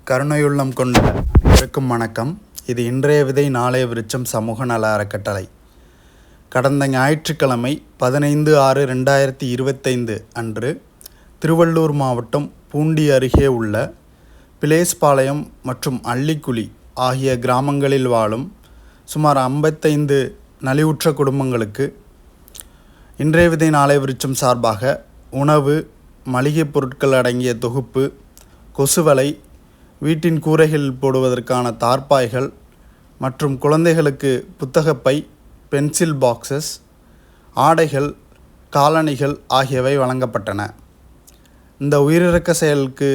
கருணையுள்ளம் கொண்ட அனைவருக்கும் வணக்கம். இது இன்றைய விதை நாளைய விருட்சம் சமூக நல அறக்கட்டளை. கடந்த ஞாயிற்றுக்கிழமை 15/6/2025 அன்று திருவள்ளூர் மாவட்டம் பூண்டி அருகே உள்ள பிளேஸ்பாளையம் மற்றும் அள்ளிக்குழி ஆகிய கிராமங்களில் வாழும் சுமார் 55 நலிவுற்ற குடும்பங்களுக்கு இன்றைய விதை நாளைய விருட்சம் சார்பாக உணவு, மளிகைப் பொருட்கள் அடங்கிய தொகுப்பு, கொசுவலை, வீட்டின் கூரைகளில் போடுவதற்கான தார்ப்பாய்கள் மற்றும் குழந்தைகளுக்கு புத்தகப்பை, பென்சில் பாக்ஸஸ், ஆடைகள், காலணிகள் ஆகியவை வழங்கப்பட்டன. இந்த உயிரிழக்க செயலுக்கு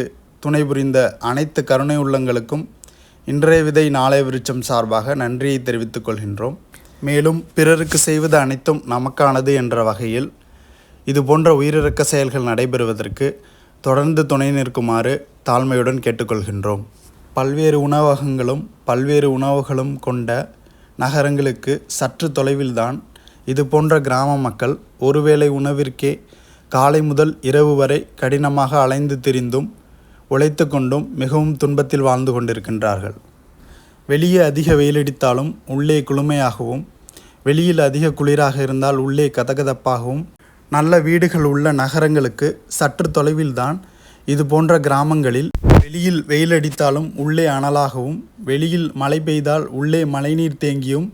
துணை புரிந்த அனைத்து கருணை உள்ளங்களுக்கும் இன்றைய விதை நாளைய விருட்சம் சார்பாக நன்றியை தெரிவித்துக் கொள்கின்றோம். மேலும் பிறருக்கு செய்வது அனைத்தும் நமக்கானது என்ற வகையில் இதுபோன்ற உயிரிழக்க செயல்கள் நடைபெறுவதற்கு தொடர்ந்து துணை நிற்குமாறு தாழ்மையுடன் கேட்டுக்கொள்கின்றோம். பல்வேறு உணவகங்களும் பல்வேறு உணவுகளும் கொண்ட நகரங்களுக்கு சற்று தொலைவில்தான் இது போன்ற கிராம மக்கள் ஒருவேளை உணவிற்கே காலை முதல் இரவு வரை கடினமாக அலைந்து திரிந்தும் உழைத்து கொண்டும் மிகவும் துன்பத்தில் வாழ்ந்து கொண்டிருக்கின்றார்கள். வெளியே அதிக வெயிலடித்தாலும் உள்ளே குளுமையாகவும், வெளியில் அதிக குளிராக இருந்தால் உள்ளே கதகதப்பாகவும், நல்ல வீடுகள் உள்ள நகரங்களுக்கு சற்று தொலைவில்தான் இது போன்ற கிராமங்களில் வெளியில் வெயிலடித்தாலும் உள்ளே அனலாகவும், வெளியில் மழை பெய்தால் உள்ளே மழைநீர் தேங்கியும்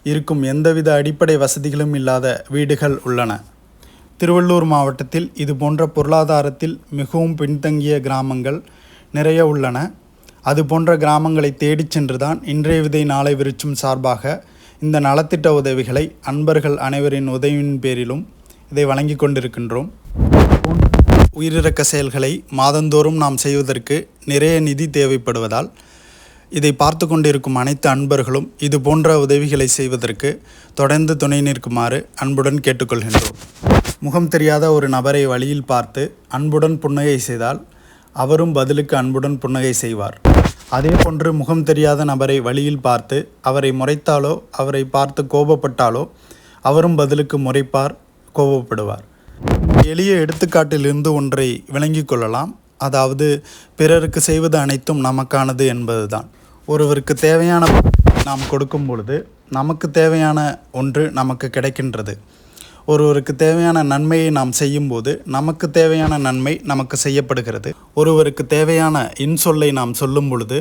இருக்கும் எந்தவித அடிப்படை வசதிகளும் இல்லாத வீடுகள் உள்ளன. திருவள்ளூர் மாவட்டத்தில் இது போன்ற பொருளாதாரத்தில் மிகவும் பின்தங்கிய கிராமங்கள் நிறைய உள்ளன. அது போன்ற கிராமங்களை தேடிச் சென்றுதான் இன்றைய விதை நாளை விருட்சம் சார்பாக இந்த நலத்திட்ட உதவிகளை அன்பர்கள் அனைவரின் உதவியின் பேரிலும் இதை வழங்கி கொண்டிருக்கின்றோம். உயிரிழக்க செயல்களை மாதந்தோறும் நாம் செய்வதற்கு நிறைய நிதி தேவைப்படுவதால் இதை பார்த்து கொண்டிருக்கும் அனைத்து அன்பர்களும் இது போன்ற உதவிகளை செய்வதற்கு தொடர்ந்து துணை நிற்குமாறு அன்புடன் கேட்டுக்கொள்கின்றோம். முகம் தெரியாத ஒரு நபரை வழியில் பார்த்து அன்புடன் புன்னகை செய்தால் அவரும் பதிலுக்கு அன்புடன் புன்னகை செய்வார். அதே போன்று முகம் தெரியாத நபரை வழியில் பார்த்து அவரை முறைத்தாலோ, அவரை பார்த்து கோபப்பட்டாலோ அவரும் பதிலுக்கு முறைப்பார், கோபப்படுவார். எளிய எடுத்துக்காட்டிலிருந்து ஒன்றை விளங்கி கொள்ளலாம். அதாவது பிறருக்கு செய்வது அனைத்தும் நமக்கானது என்பதுதான். ஒருவருக்கு தேவையான நாம் கொடுக்கும் பொழுது நமக்கு தேவையான ஒன்று நமக்கு கிடைக்கின்றது. ஒருவருக்கு தேவையான நன்மையை நாம் செய்யும்போது நமக்கு தேவையான நன்மை நமக்கு செய்யப்படுகிறது. ஒருவருக்கு தேவையான இன்சொல்லை நாம் சொல்லும் பொழுது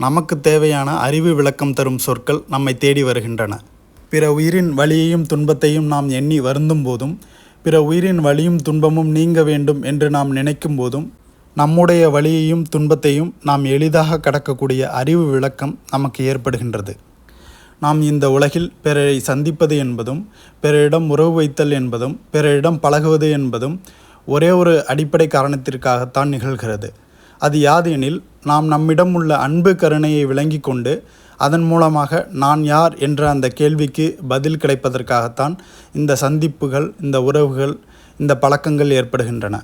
நமக்கு தேவையான அறிவு விளக்கம் தரும் சொற்கள் நம்மை தேடி வருகின்றன. பிற உயிரின் வலியையும் துன்பத்தையும் நாம் எண்ணி வருந்தும் போதும், பிற உயிரின் வலியும் துன்பமும் நீங்க வேண்டும் என்று நாம் நினைக்கும் போதும் நம்முடைய வலியையும் துன்பத்தையும் நாம் எளிதாக கடக்கக்கூடிய அறிவு விளக்கம் நமக்கு ஏற்படுகின்றது. நாம் இந்த உலகில் பிறரை சந்திப்பது என்பதும், பிறரிடம் உறவு வைத்தல் என்பதும், பிறரிடம் பழகுவது என்பதும் ஒரே ஒரு அடிப்படை காரணத்திற்காகத்தான் நிகழ்கிறது. அது யாதெனில் நாம் நம்மிடம் உள்ள அன்பு கருணையை விளங்கி கொண்டு அதன் மூலமாக நான் யார் என்ற அந்த கேள்விக்கு பதில் கிடைப்பதற்காகத்தான் இந்த சந்திப்புகள், இந்த உறவுகள், இந்த பழக்கங்கள் ஏற்படுகின்றன.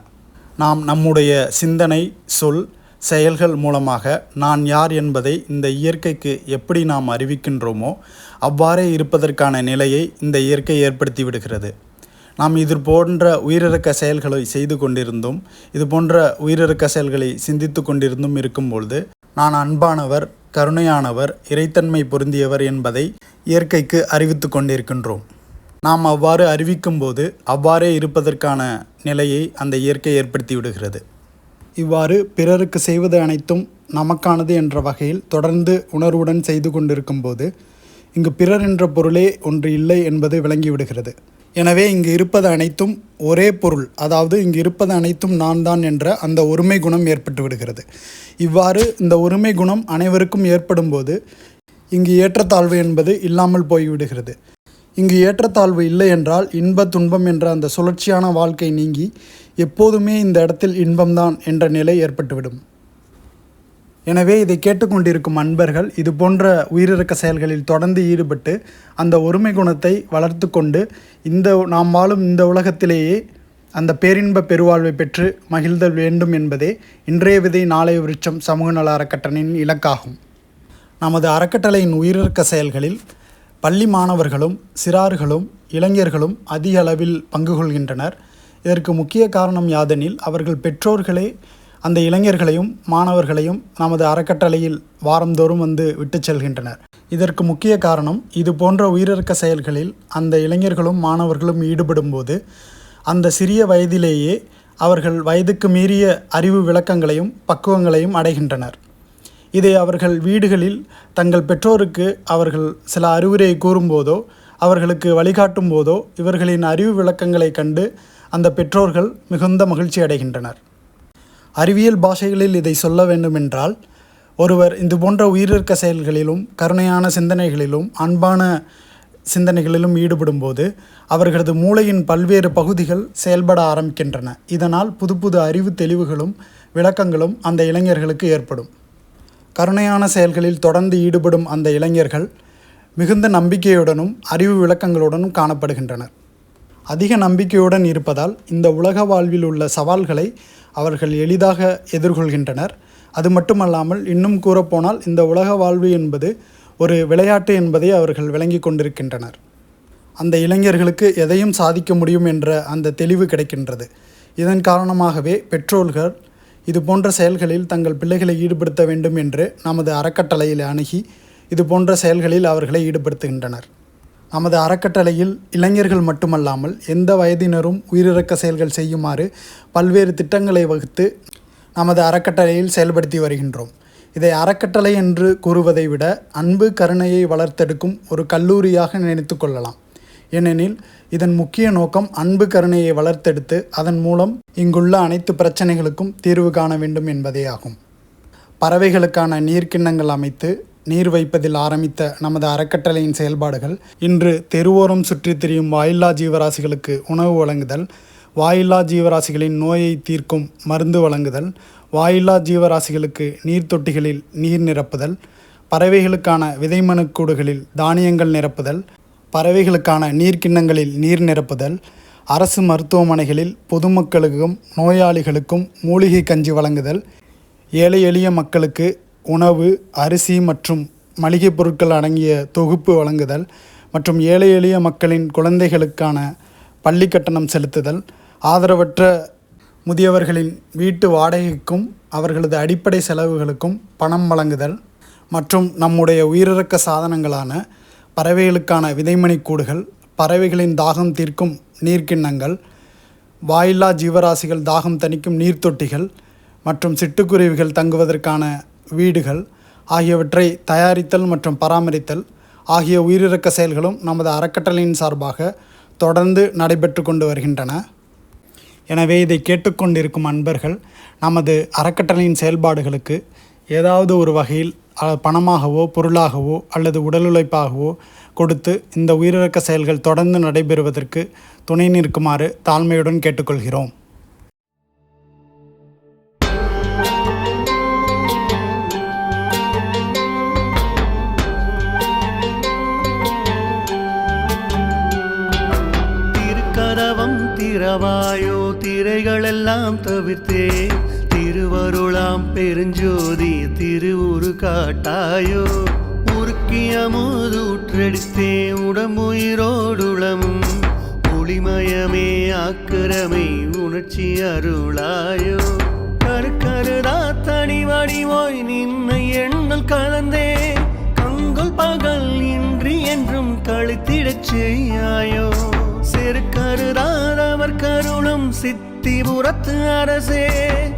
நாம் நம்முடைய சிந்தனை, சொல், செயல்கள் மூலமாக நான் யார் என்பதை இந்த இயற்கைக்கு எப்படி நாம் அறிவிக்கின்றோமோ அவ்வாறே இருப்பதற்கான நிலையை இந்த இயற்கை ஏற்படுத்தி விடுகிறது. நாம் இது போன்ற உயிரிழக்க செயல்களை செய்து கொண்டிருந்தும், இது போன்ற உயிரிழக்க செயல்களை சிந்தித்து கொண்டிருந்தும் இருக்கும்பொழுது நான் அன்பானவர், கருணையானவர், இறைத்தன்மை பொருந்தியவர் என்பதை இயற்கைக்கு அறிவித்து கொண்டிருக்கின்றோம். நாம் அவ்வாறு அறிவிக்கும்போது அவ்வாறே இருப்பதற்கான நிலையை அந்த இயற்கை ஏற்படுத்தி விடுகிறது. இவ்வாறு பிறருக்கு செய்வது அனைத்தும் நமக்கானது என்ற வகையில் தொடர்ந்து உணர்வுடன் செய்து கொண்டிருக்கும் போது இங்கு பிறர் என்ற பொருளே ஒன்று இல்லை என்பது விளங்கிவிடுகிறது. எனவே இங்கு இருப்பது அனைத்தும் ஒரே பொருள், அதாவது இங்கு இருப்பது அனைத்தும் நான் தான் என்ற அந்த ஒருமை குணம் ஏற்பட்டு விடுகிறது. இவ்வாறு இந்த ஒருமை குணம் அனைவருக்கும் ஏற்படும் போது இங்கு ஏற்றத்தாழ்வு என்பது இல்லாமல் போய்விடுகிறது. இங்கு ஏற்றத்தாழ்வு இல்லை என்றால் இன்ப துன்பம் என்ற அந்த சுழற்சியான வாழ்க்கை நீங்கி எப்போதுமே இந்த இடத்தில் இன்பம்தான் என்ற நிலை ஏற்பட்டுவிடும். எனவே இதை கேட்டுக்கொண்டிருக்கும் அன்பர்கள் இது போன்ற உயிரிழக்க செயல்களில் தொடர்ந்து ஈடுபட்டு அந்த ஒருமை குணத்தை வளர்த்து கொண்டு நாம் வாழும் இந்த உலகத்திலேயே அந்த பேரின்ப பெருவாழ்வை பெற்று மகிழ்தல் வேண்டும் என்பதே இன்றைய விதை நாளைய விருட்சம் சமூக நல அறக்கட்டளையின் இலக்காகும். நமது அறக்கட்டளையின் உயிரிழக்க செயல்களில் பள்ளி மாணவர்களும் சிறார்களும் இளைஞர்களும் அதிக அளவில் பங்கு கொள்கின்றனர். இதற்கு முக்கிய காரணம் யாதெனில் அவர்கள் பெற்றோர்களே அந்த இளைஞர்களையும் மாணவர்களையும் நமது அறக்கட்டளையில் வாரந்தோறும் வந்து விட்டு செல்கின்றனர். இதற்கு முக்கிய காரணம், இது போன்ற உயிரிழக்க செயல்களில் அந்த இளைஞர்களும் மாணவர்களும் ஈடுபடும்போது அந்த சிறிய வயதிலேயே அவர்கள் வயதுக்கு மீறிய அறிவு விளக்கங்களையும் பக்குவங்களையும் அடைகின்றனர். இதை அவர்கள் வீடுகளில் தங்கள் பெற்றோருக்கு அவர்கள் சில அறிவுரையை கூறும்போதோ அவர்களுக்கு வழிகாட்டும் போதோ இவர்களின் அறிவு விளக்கங்களை கண்டு அந்த பெற்றோர்கள் மிகுந்த மகிழ்ச்சி அடைகின்றனர். அறிவியல் பாஷைகளில் இதை சொல்ல வேண்டுமென்றால், ஒருவர் இது போன்ற உயிரிழக்க செயல்களிலும் கருணையான சிந்தனைகளிலும் அன்பான சிந்தனைகளிலும் ஈடுபடும்போது அவர்களது மூளையின் பல்வேறு பகுதிகள் செயல்பட ஆரம்பிக்கின்றன. இதனால் புது புது அறிவு தெளிவுகளும் விளக்கங்களும் அந்த இளைஞர்களுக்கு ஏற்படும். கருணையான செயல்களில் தொடர்ந்து ஈடுபடும் அந்த இளைஞர்கள் மிகுந்த நம்பிக்கையுடனும் அறிவு விளக்கங்களுடனும் காணப்படுகின்றனர். அதிக நம்பிக்கையுடன் இருப்பதால் இந்த உலக வாழ்வில் உள்ள சவால்களை அவர்கள் எளிதாக எதிர்கொள்கின்றனர். அது மட்டுமல்லாமல் இன்னும் கூறப்போனால் இந்த உலக வாழ்வு என்பது ஒரு விளையாட்டு என்பதை அவர்கள் விளங்கி கொண்டிருக்கின்றனர். அந்த இளைஞர்களுக்கு எதையும் சாதிக்க முடியும் என்ற அந்த தெளிவு கிடைக்கின்றது. இதன் காரணமாகவே பெற்றோர்கள் இது போன்ற செயல்களில் தங்கள் பிள்ளைகளை ஈடுபடுத்த வேண்டும் என்று நமது அறக்கட்டளையில் அணுகி இது போன்ற செயல்களில் அவர்களை ஈடுபடுத்துகின்றனர். நமது அறக்கட்டளையில் இளைஞர்கள் மட்டுமல்லாமல் எந்த வயதினரும் உயிரிழக்க செயல்கள் செய்யுமாறு பல்வேறு திட்டங்களை வகுத்து நமது அறக்கட்டளையில் செயல்படுத்தி வருகின்றோம். இதை அறக்கட்டளை என்று கூறுவதை விட அன்பு கருணையை வளர்த்தெடுக்கும் ஒரு கல்லூரியாக நினைத்து கொள்ளலாம். ஏனெனில் இதன் முக்கிய நோக்கம் அன்பு கருணையை வளர்த்தெடுத்து அதன் மூலம் இங்குள்ள அனைத்து பிரச்சனைகளுக்கும் தீர்வு காண வேண்டும் என்பதே ஆகும். பறவைகளுக்கான நீர்க்கிண்ணங்கள் அமைத்து நீர் வைப்பதில் ஆரம்பித்த நமது அறக்கட்டளையின் செயல்பாடுகள் இன்று தெருவோரம் சுற்றித் திரியும் வாயில்லா ஜீவராசிகளுக்கு உணவு வழங்குதல், வாயில்லா ஜீவராசிகளின் நோயை தீர்க்கும் மருந்து வழங்குதல், வாயில்லா ஜீவராசிகளுக்கு நீர்த்தொட்டிகளில் நீர் நிரப்புதல், பறவைகளுக்கான விதைமணுக்கூடுகளில் தானியங்கள் நிரப்புதல், பறவைகளுக்கான நீர்க்கிண்ணங்களில் நீர் நிரப்புதல், அரசு மருத்துவமனைகளில் பொதுமக்களுக்கும் நோயாளிகளுக்கும் மூலிகை கஞ்சி வழங்குதல், ஏழை எளிய மக்களுக்கு உணவு, அரிசி மற்றும் மளிகை பொருட்கள் அடங்கிய தொகுப்பு வழங்குதல் மற்றும் ஏழை எளிய மக்களின் குழந்தைகளுக்கான பள்ளி கட்டணம் செலுத்துதல், ஆதரவற்ற முதியவர்களின் வீட்டு வாடகைக்கும் அவர்களது அடிப்படை செலவுகளுக்கும் பணம் வழங்குதல் மற்றும் நம்முடைய உயிரிழக்க சாதனங்களான பறவைகளுக்கான விதைமணிக்கூடுகள், பறவைகளின் தாகம் தீர்க்கும் நீர்க்கிண்ணங்கள், வாயில்லா ஜீவராசிகள் தாகம் தணிக்கும் நீர்த்தொட்டிகள் மற்றும் சிட்டுக்குருவிகள் தங்குவதற்கான வீடுகள் ஆகியவற்றை தயாரித்தல் மற்றும் பராமரித்தல் ஆகிய உயிரிழக்க செயல்களும் நமது அறக்கட்டளையின் சார்பாக தொடர்ந்து நடைபெற்று கொண்டு வருகின்றன. எனவே இதை கேட்டுக்கொண்டிருக்கும் அன்பர்கள் நமது அறக்கட்டளையின் செயல்பாடுகளுக்கு ஏதாவது ஒரு வகையில் பணமாகவோ பொருளாகவோ அல்லது உடல் உழைப்பாகவோ கொடுத்து இந்த உயிரிழக்க செயல்கள் தொடர்ந்து நடைபெறுவதற்கு துணை நிற்குமாறு தாழ்மையுடன் கேட்டுக்கொள்கிறோம். திரவாயோ திரைகளெல்லாம் தவிர்த்தே திருவருளாம் பெருஞ்சோதி திருவுரு காட்டாயோ உருக்கிய மூதூற்றெடுத்தே உடம்புயிரோடுளமும் ஒளிமயமே ஆக்கிரமை உணர்ச்சி அருளாயோ கருக்கருதா தனி வடிவோய் நின்ன எண்ணல் கலந்தே கங்குல் பகல் இன்றி என்றும் கழித்திடச் செய்யாயோ செருக்கருதாதவர் கருளும் சித்திபுரத்து அரசே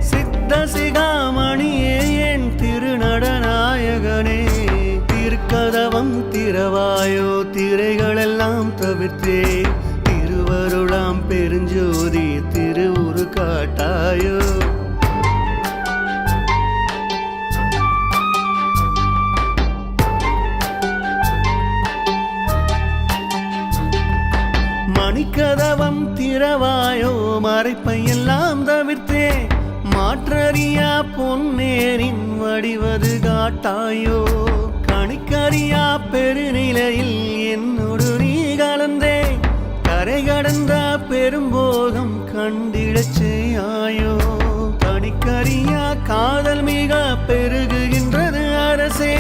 சித்த சிகாமணியே என் திருநடநாயகனே திருக்கதவம் திரவாயோ திரைகளெல்லாம் தவிர்த்தே திருவருளாம் பெருஞ்சோதி திருவுரு காட்டாயோ மணிக்கதவம் திரவாயோ மறைப்பையெல்லாம் தவிர்த்தே மாற்றறியா பொன்னேரின் வடிவது காட்டாயோ கணிக்கறியா பெருநிலையில் என்னோடு நீ கலந்தே கரை கடந்த பெரும்போகம் கண்டிடச் செய்யாயோ கணிக்கறியா காதல் மிக பெருகுகின்றது அரசே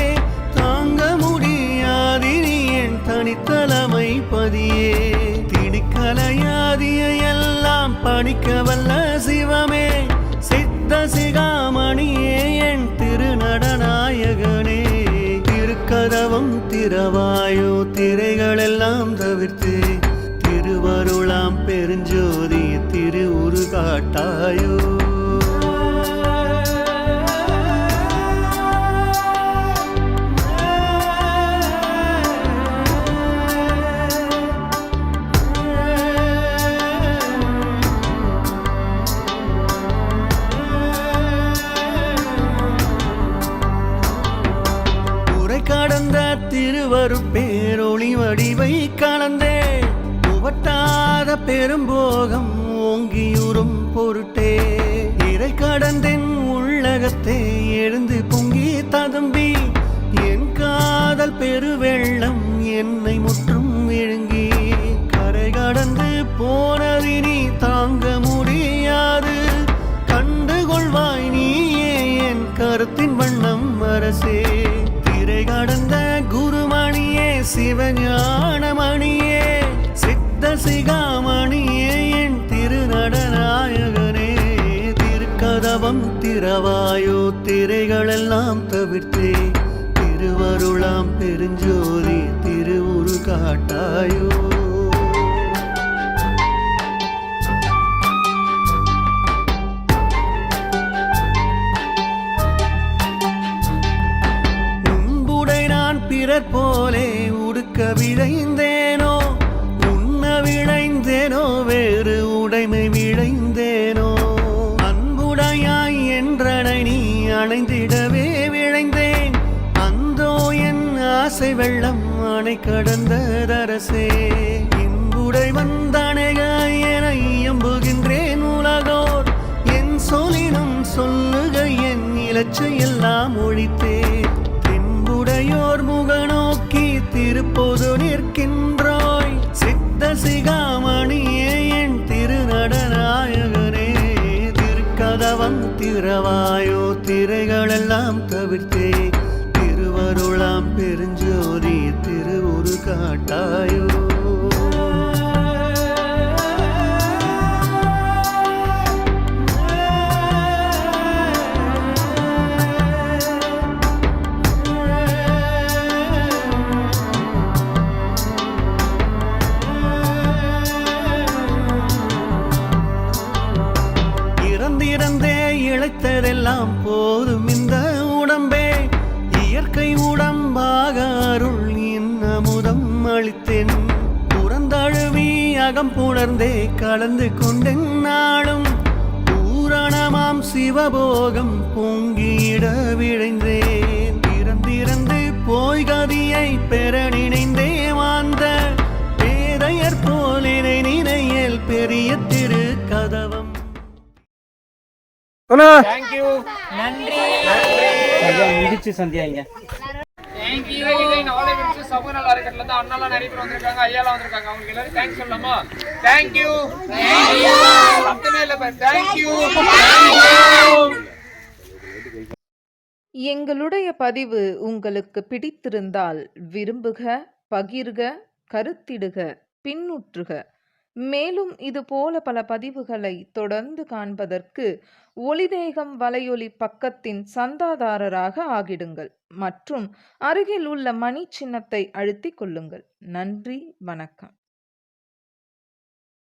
தாங்க முடியாதினி என் தனித்தலைமை பதியே திணிக்கலையாதிய எல்லாம் படிக்க வல்ல சிவமே சித்த சிகா திருக்கதவம் திறவாயோ திரைகளெல்லாம் தவிர்த்து திருவருளாம் பெருஞ்சோதி திருவுரு காட்டாயோ. கடந்த திருவருட்பேரொளி வடிவை கலந்தே உவட்டாத பெரும்போகம் ஓங்கியுறும் பொருட்டே இறை கடந்தென் உள்ளகத்தே எழுந்து பொங்கி ததும்பி என் காதல் பெருவெள்ளம் என்னை முற்றும் விழுங்கி கரை கடந்து போனதினி தாங்க முடியாது கண்டுகொள்வாய் நீயே என் கருத்தின் வண்ணம் அரசே. கடந்த குருமணியே சிவஞானமணியே சித்த சிகாமணியே என் திருநடநாயகனே திருக்கதவம் திறவாயோ திரைகளெல்லாம் தவிர்த்தே திருவருளாம் பெருஞ்சோதி திருவுரு காட்டாயோ. பிறர் போலே உடுக்க விழைந்தேனோ உண்ண விழைந்தேனோ வேறு உடைமை விழைந்தேனோ அன்புடையாய் என்றனை நீ அணைந்திடவே விழைந்தேன் அந்தோ என் ஆசை வெள்ளம் அணை கடந்த தரசே. இன்புடை வந்தணைக என எம்புகின்றேன் உலகோர் என் சொல்லினும் சொல்லுக என் இலச்சை எல்லாம் ஒழித்தேன் உடையோர் முகநோக்கி திருப்போது நிற்கின்றாய் சித்த சிகாமணியே என் திருநடநாயகனே திருக்கதவம் திறவாயோ திரைகளெல்லாம் தவிர்த்தே திருவருளாம் பெருஞ்சோதி திருவுரு காட்டாயோ. இழைத்ததெல்லாம் போதும் இந்த உடம்பே இயற்கை உடம்பாக அருள் இன்னமுதம் அளித்தேன் புறந்தழுவி அகம் புணர்ந்தே கலந்து கொண்டேன் நாளும் பூரணமாம் சிவபோகம் பொங்கிட விழைந்தேன் இறந்திறந்து போய் கதியை பெற நினைந்தே வாழ்ந்த பேதையர் போலினை நினையல் பெரிய திரு கதவம். முடிச்சு சந்தியாங்க சமூக நல அறக்கட்டளை இருந்து அண்ணாலாம் நிறைய பேர் வந்திருக்காங்க, ஐயாலாம் வந்திருக்காங்க. அவங்களுக்கு எல்லாரும் தேங்க்ஸ் சொல்லலாமா? தேங்க்யூ. சத்தமே இல்ல பாரு. தேங்க்யூ. எங்களுடைய பதிவு உங்களுக்கு பிடித்திருந்தால் விரும்புக, பகிர்க, கருத்திடுக, பின்னுற்றுக. மேலும் இதுபோல பல பதிவுகளை தொடர்ந்து காண்பதற்கு ஒளிதேகம் வலையொலி பக்கத்தின் சந்தாதாரராக ஆகிடுங்கள் மற்றும் அருகில் உள்ள மணி சின்னத்தை அழுத்திக் கொள்ளுங்கள். நன்றி, வணக்கம்.